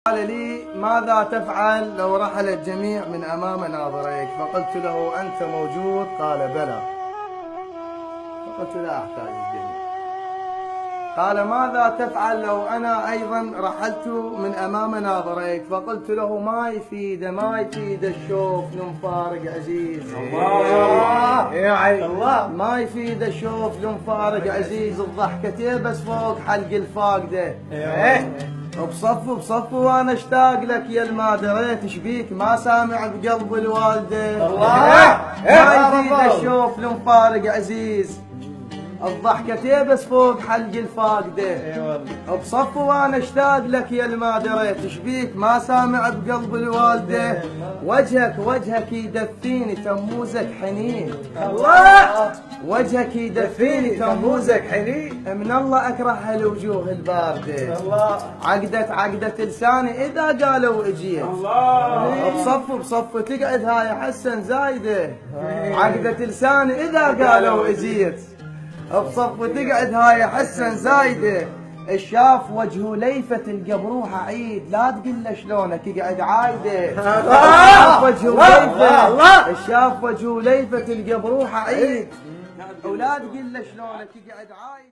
قال لي: ماذا تفعل لو رحل الجميع من أمام ناظريك؟ فقلت له: أنت موجود؟ قال: بلى. فقلت: لا أحتاج الجميع. قال: ماذا تفعل لو أنا أيضا رحلت من أمام ناظريك؟ فقلت له: ما يفيد الشوف لمفارق عزيز. الله يا الله، ما يفيد الشوف لمفارق عزيز، الضحكة بس فوق حلق الفاقدة. بصف وانا اشتاق لك يا الما دريت شبيك، ما سامع بقلب الوالده. الله ما يفيد الشوف لمفارق عزيز، الضحكة بس فوق حلق الفاقدة. بصف وانا اشتاق لك يا الما دريت شبيك، ما سامع بقلب الوالده. وجهك يدفيني تموزك حنين. الله وجهك يدفيني تموزك حنين. من الله اكره هالوجوه البارده. الله عقدة لساني اذا قالوا اجيت. الله بصف تقعد هاي حسن زايده. عقدة لساني اذا قالوا اجيت. بصف تقعد هاي حسن زايده. الشاف وجهه ليفة القبروحة عيد، لا تقول له شلونك يقعد عايده. الشاف وجهه ليفة، الشاف وجهه ليفة القبروحة عيد، ولا تقول له شلونك يقعد عايده.